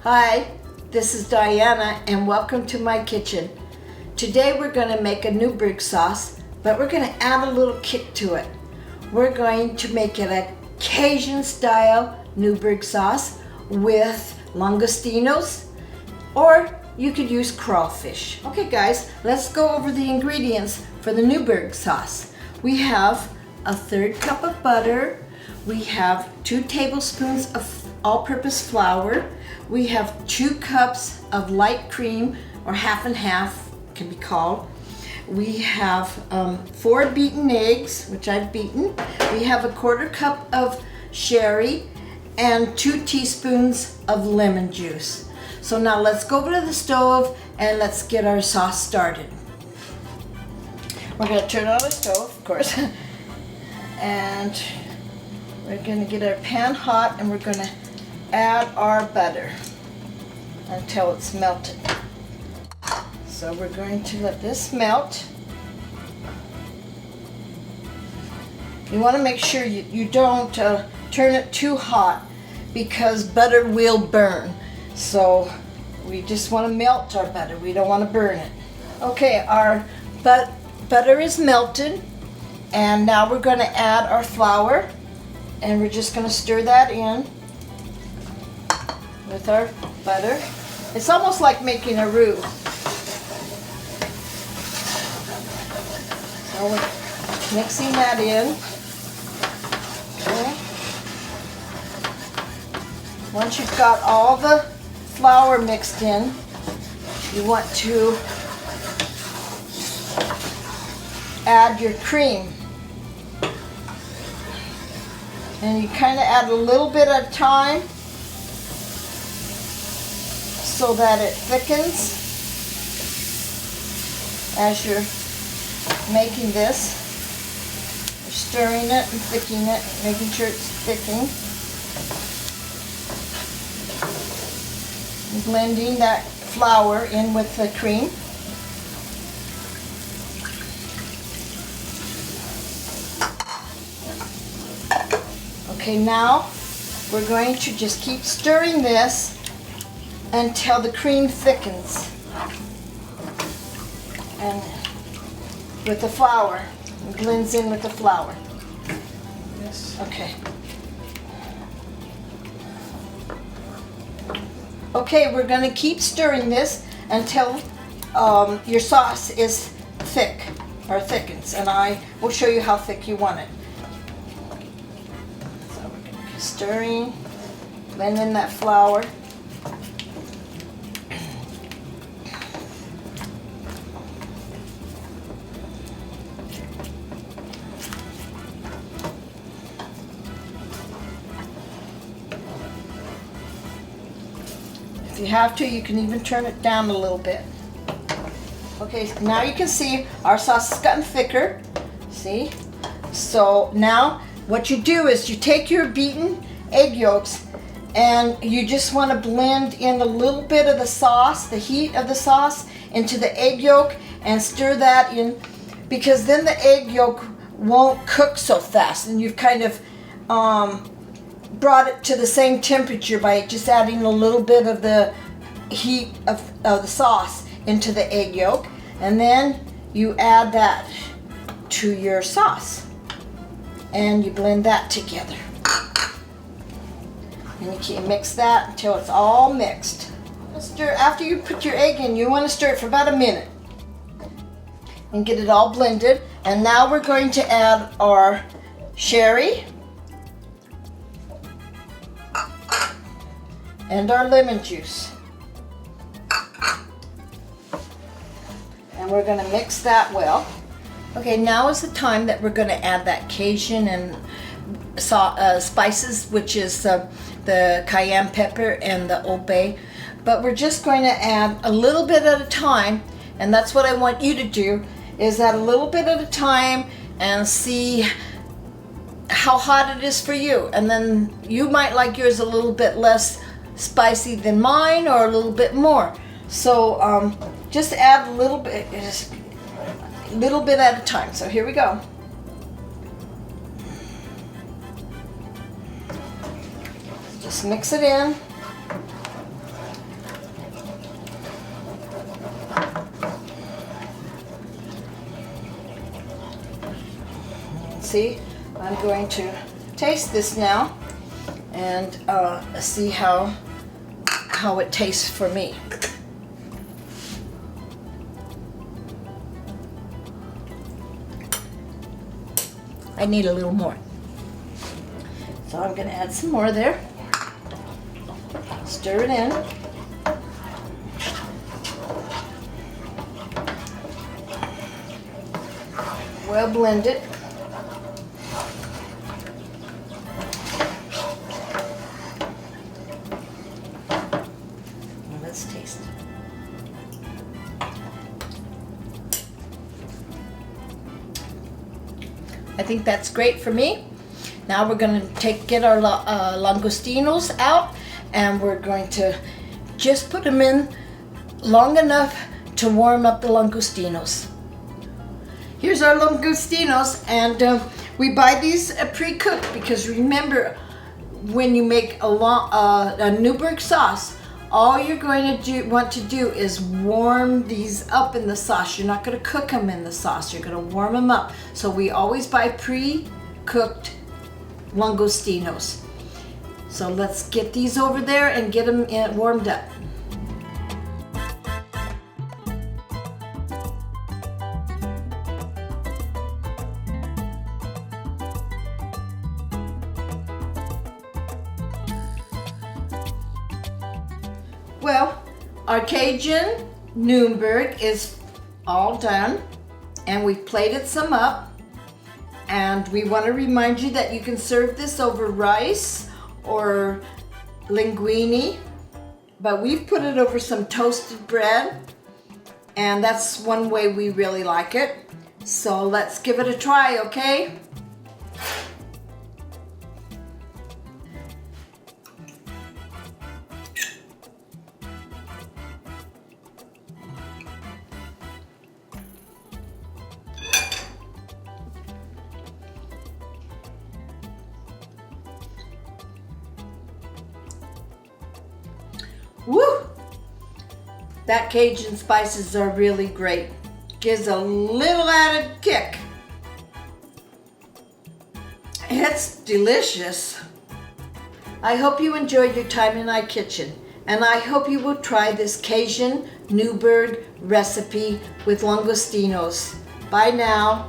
Hi, this is Diana and welcome to my kitchen. Today we're going to make a Newburg sauce, but we're going to add a little kick to it. We're going to make it a Cajun style Newburg sauce with Langostinos, or you could use crawfish. Okay guys, let's go over the ingredients for the Newburg sauce. We have a 1/3 cup of butter. We have 2 tablespoons of all-purpose flour. We have 2 cups of light cream, or half and half can be called. We have 4 beaten eggs, which I've beaten. We have a 1/4 cup of sherry and 2 teaspoons of lemon juice. So now let's go over to the stove and let's get our sauce started. We're going to turn on the stove, of course, and we're going to get our pan hot and we're going to add our butter until it's melted. So we're going to let this melt. You want to make sure you don't turn it too hot because butter will burn. So we just want to melt our butter. We don't want to burn it. Okay, our butter is melted, and now we're going to add our flour, and we're just going to stir that in with our butter. It's almost like making a roux. So we're mixing that in. Okay. Once you've got all the flour mixed in, you want to add your cream. And you kind of add a little bit at a time so that it thickens as you're making this. You're stirring it and thickening it, making sure it's thickening. And blending that flour in with the cream. Okay, now we're going to just keep stirring this until the cream thickens and with the flour, and blends in with the flour. Yes. Okay. Okay, we're going to keep stirring this until your sauce is thick or thickens, and I will show you how thick you want it. So we're going to keep stirring, blend in that flour. If you have to, you can even turn it down a little bit. Okay, now you can see our sauce has gotten thicker. See? So now what you do is you take your beaten egg yolks and you just want to blend in a little bit of the sauce, the heat of the sauce, into the egg yolk and stir that in, because then the egg yolk won't cook so fast, and you've kind of brought it to the same temperature by just adding a little bit of the heat of the sauce into the egg yolk, and then you add that to your sauce and you blend that together, and you can mix that until it's all mixed. Stir. After you put your egg in, you want to stir it for about a minute and get it all blended. And now we're going to add our sherry and our lemon juice. And we're going to mix that well. Okay, now is the time that we're going to add that Cajun and spices, which is the Cayenne Pepper and the Old Bay. But we're just going to add a little bit at a time, and that's what I want you to do, is add a little bit at a time and see how hot it is for you. And then you might like yours a little bit less spicy than mine, or a little bit more. So just add a little bit at a time. So here we go. Just mix it in. see, I'm going to taste this now and see how it tastes for me. I need a little more. So I'm going to add some more there. Stir it in. Well blend it. Now let's taste it. I think that's great for me. Now we're going to get our langostinos out, and we're going to just put them in long enough to warm up the langostinos. Here's our langostinos, and we buy these pre-cooked because remember, when you make a Newburg sauce, all you're going to want to do is warm these up in the sauce. You're not going to cook them in the sauce. You're going to warm them up. So we always buy pre-cooked langostinos. So let's get these over there and get them warmed up. Well, our Cajun Newburg is all done, and we've plated some up. And we want to remind you that you can serve this over rice or linguine, but we've put it over some toasted bread, and that's one way we really like it. So let's give it a try, okay? Woo! That Cajun spices are really great. Gives a little added kick. It's delicious. I hope you enjoyed your time in my kitchen, and I hope you will try this Cajun Newburg recipe with langostinos. Bye now.